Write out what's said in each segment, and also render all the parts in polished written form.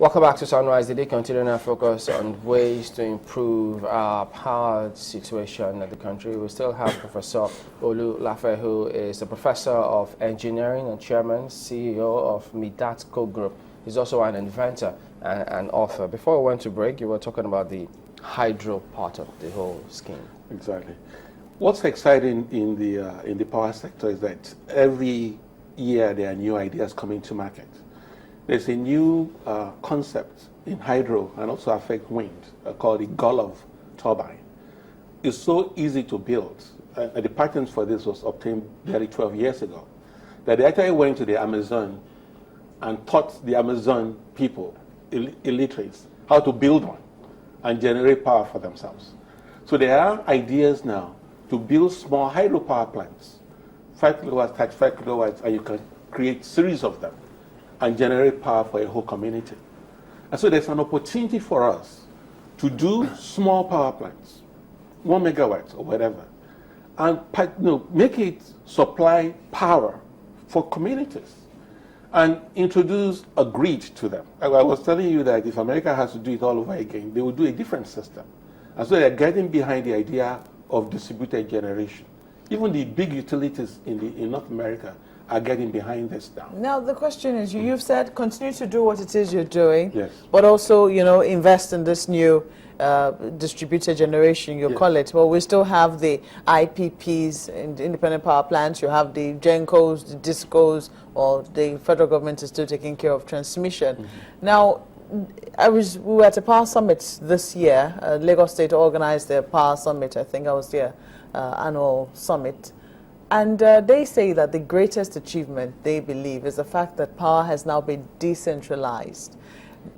Welcome back to Sunrise. Today, continuing our focus on ways to improve our power situation in the country. We still have Professor Olu Lafe, who is a professor of engineering and chairman, CEO of Midatco Group. He's also an inventor and an author. Before we went to break, you were talking about the hydro part of the whole scheme. Exactly. What's exciting in the power sector is that every year there are new ideas coming to market. There's a new concept in hydro and also affect wind called the Golov Turbine. It's so easy to build. The patent for this was obtained nearly 12 years ago. That they actually went to the Amazon and taught the Amazon people, illiterates, how to build one and generate power for themselves. So there are ideas now to build small hydropower plants, 5 kilowatts, 35 kilowatts, and you can create series of them and generate power for a whole community. And so there's an opportunity for us to do small power plants, 1 megawatt or whatever, and make it supply power for communities and introduce a grid to them. I was telling you that if America has to do it all over again, they will do a different system. And so they're getting behind the idea of distributed generation. Even the big utilities in North America are getting behind this now. Now the question is, you've said continue to do what it is you're doing, yes, but also invest in this new distributed generation, you call it. Well, we still have the IPPs, independent power plants. You have the GENCOs, the DISCOs, or the federal government is still taking care of transmission. Mm-hmm. Now, we were at a power summit this year. Lagos State organized their power summit. I think I was there, annual summit. And they say that the greatest achievement, they believe, is the fact that power has now been decentralized.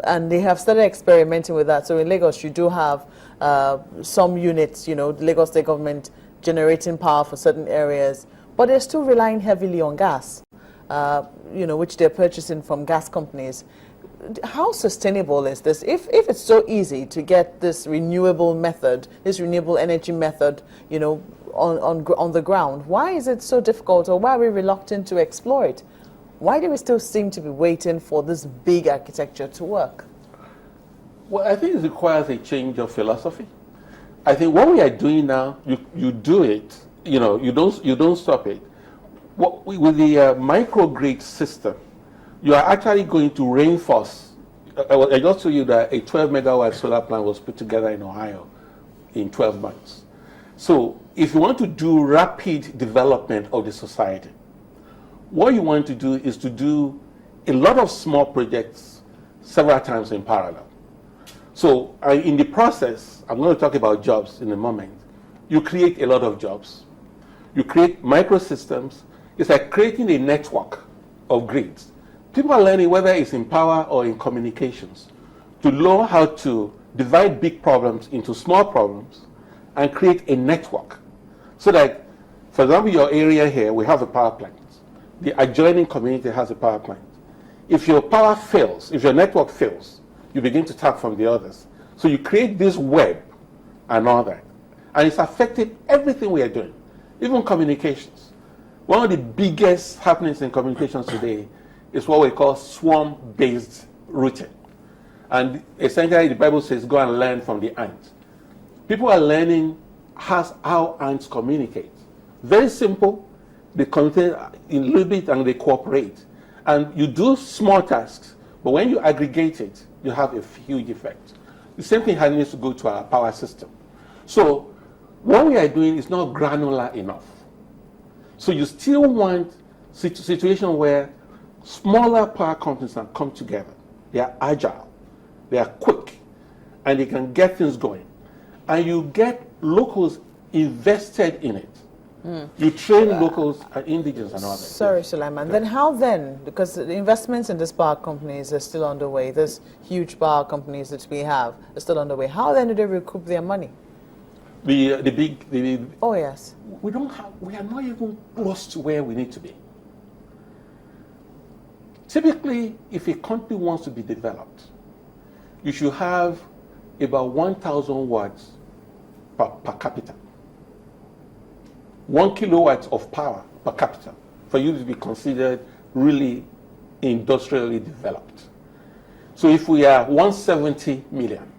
And they have started experimenting with that. So in Lagos, you do have some units, the Lagos State government generating power for certain areas, but they're still relying heavily on gas, which they're purchasing from gas companies. How sustainable is this? If it's so easy to get this renewable method, this renewable energy method, on the ground, why is it so difficult, or why are we reluctant to explore it? Why do we still seem to be waiting for this big architecture to work? Well, I think it requires a change of philosophy. I think what we are doing now, you do it, you don't stop it. With the microgrid system, you are actually going to reinforce. I just told you that a 12 megawatt solar plant was put together in Ohio in 12 months. So if you want to do rapid development of the society, what you want to do is to do a lot of small projects several times in parallel. So in the process, I'm going to talk about jobs in a moment. You create a lot of jobs. You create microsystems. It's like creating a network of grids. People are learning, whether it's in power or in communications, to learn how to divide big problems into small problems and create a network. So that, for example, your area here, we have a power plant. The adjoining community has a power plant. If your power fails, if your network fails, you begin to tap from the others. So you create this web and all that. And it's affected everything we are doing, even communications. One of the biggest happenings in communications today is what we call swarm-based routing. And essentially the Bible says, go and learn from the ant. People are learning how ants communicate. Very simple. They communicate in a little bit and they cooperate. And you do small tasks, but when you aggregate it, you have a huge effect. The same thing needs to go to our power system. So what we are doing is not granular enough. So you still want a situation where smaller power companies can come together. They are agile, they are quick, and they can get things going. And you get locals invested in it. You train locals and indigenous and all that. Sorry, Sulaiman. Then how then? Because the investments in these power companies are still underway. These huge power companies that we have are still underway. How then do they recoup their money? Oh yes. We are not even close to where we need to be. Typically, if a country wants to be developed, you should have about 1,000 watts per capita. 1 kilowatt of power per capita for you to be considered really industrially developed. So if we are 170 million,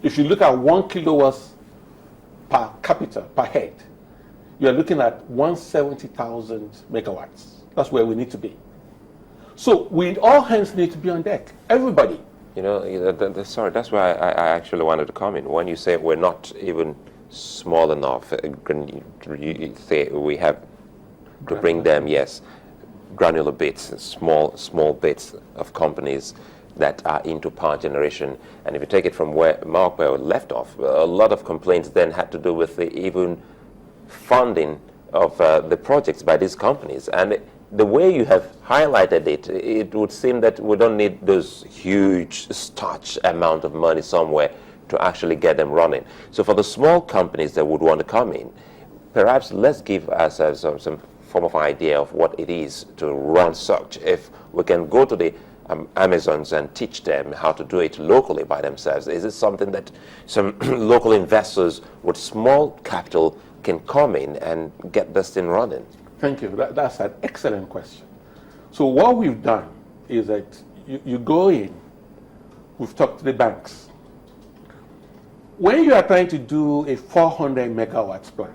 if you look at 1 kilowatts per capita, per head, you are looking at 170,000 megawatts. That's where we need to be. So we all hands need to be on deck, everybody. You know, sorry, that's why I actually wanted to comment. When you say we're not even small enough, you say we have to bring them, yes, granular bits, small bits of companies that are into power generation. And if you take it from where Mark left off, a lot of complaints then had to do with the even funding of the projects by these companies. And the way you have highlighted it, it would seem that we don't need those huge starch amount of money somewhere to actually get them running. So for the small companies that would want to come in, perhaps let's give ourselves some form of idea of what it is to run such. If we can go to the Amazons and teach them how to do it locally by themselves, is it something that some local investors with small capital can come in and get this thing running? Thank you. That's an excellent question. So what we've done is that you go in, we've talked to the banks. When you are trying to do a 400 megawatts plant,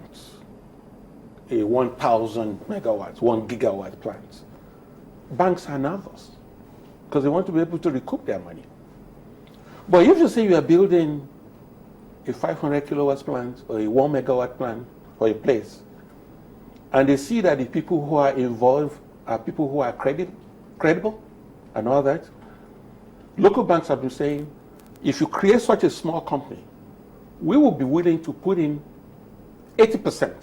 a 1,000 megawatts, 1 gigawatt plant, banks are nervous because they want to be able to recoup their money. But if you say you are building a 500 kilowatts plant or a 1 megawatt plant for a place, and they see that the people who are involved are people who are credible and all that, local banks have been saying, if you create such a small company, we will be willing to put in 80%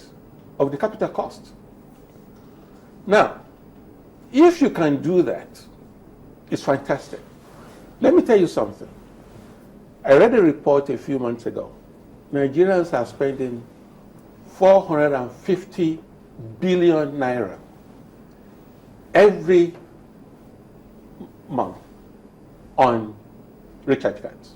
of the capital cost. Now, if you can do that, it's fantastic. Let me tell you something. I read a report a few months ago. Nigerians are spending 450 billion naira every month on recharge cards.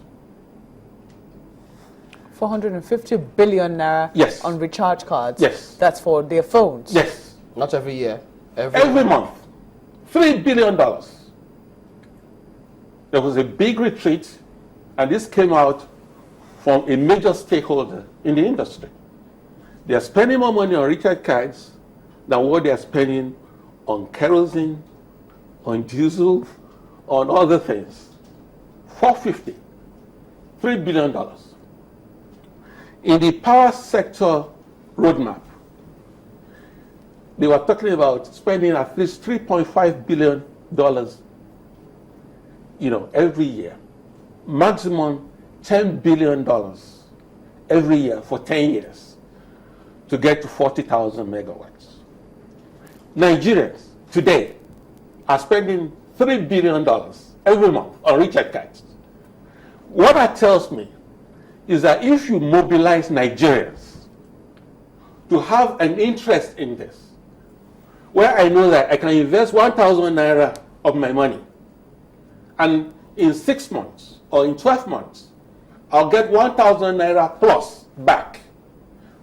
450 billion naira Yes. on recharge cards? Yes. That's for their phones? Yes. Not every year. Every month. $3 billion. There was a big retreat, and this came out from a major stakeholder in the industry. They are spending more money on recharge cards than what they are spending on kerosene, on diesel, on other things. 450, $3 billion. In the power sector roadmap, they were talking about spending at least $3.5 billion, every year. Maximum $10 billion every year for 10 years to get to 40,000 megawatts. Nigerians today are spending $3 billion every month on recharge cards. What that tells me is that if you mobilize Nigerians to have an interest in this, where I know that I can invest 1,000 naira of my money, and in 6 months or in 12 months, I'll get 1,000 naira plus back,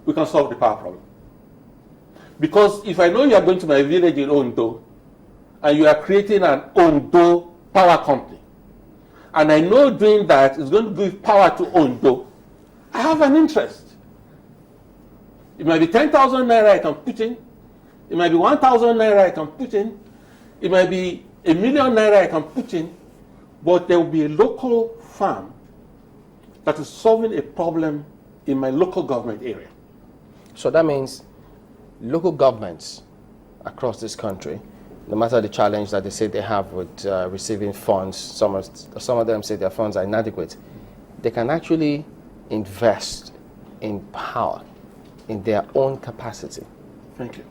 we can solve the power problem. Because if I know you are going to my village in Ondo, and you are creating an Ondo power company, and I know doing that is going to give power to Ondo, I have an interest. It might be 10,000 naira I can put in. It might be 1,000 naira I can put in. It might be $1 million naira I can put in. But there will be a local farm that is solving a problem in my local government area. So that means local governments across this country, no matter the challenge that they say they have with receiving funds, some of them say their funds are inadequate, they can actually invest in power in their own capacity. Thank you.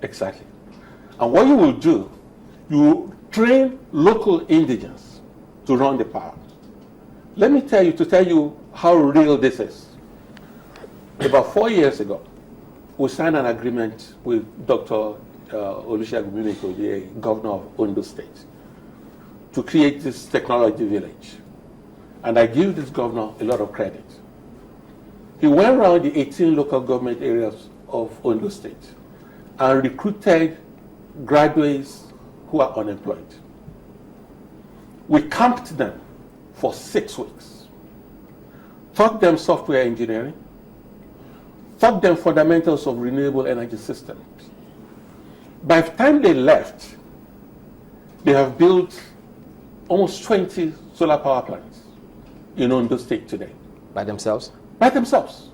Exactly. And what you will do, you train local indigents to run the power. Let me tell you how real this is. About 4 years ago, we signed an agreement with Dr. Olufaye, the governor of Ondo State, to create this technology village. And I give this governor a lot of credit. He went around the 18 local government areas of Ondo State and recruited graduates who are unemployed. We camped them for 6 weeks, taught them software engineering, taught them fundamentals of renewable energy systems. By the time they left, they have built almost 20 solar power plants in Ondo State today. By themselves? By themselves.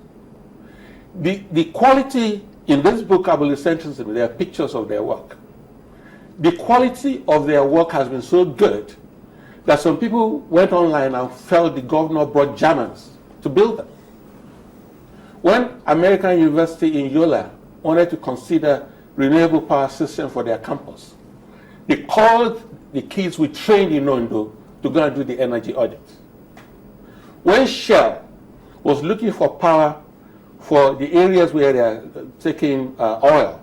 The quality in this book, Abolitionism, there are pictures of their work. The quality of their work has been so good that some people went online and felt the governor brought Germans to build them. When American University in Yola wanted to consider renewable power system for their campus, they called the kids we trained in Ondo to go and do the energy audit. When Shell was looking for power for the areas where they are taking oil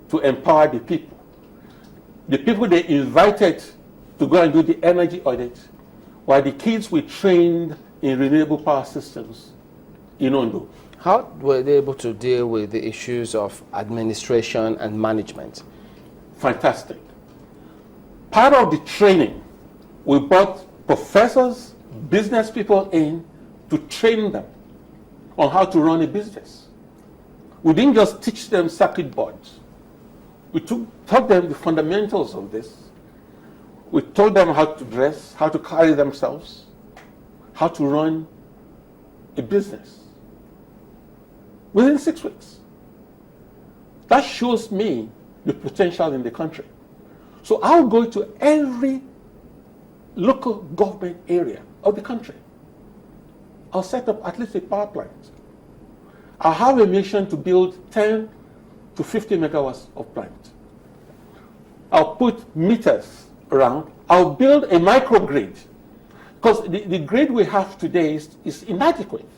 to empower the people they invited to go and do the energy audit were the kids we trained in renewable power systems in Ondo. How were they able to deal with the issues of administration and management? Fantastic. Part of the training, we brought professors, business people in to train them on how to run a business. We didn't just teach them circuit boards. We taught them the fundamentals of this. We told them how to dress, how to carry themselves, how to run a business within 6 weeks. That shows me the potential in the country. So I'll go to every local government area of the country. I'll set up at least a power plant. I'll have a mission to build 10 to 50 megawatts of plant. I'll put meters around. I'll build a microgrid because the grid we have today is inadequate.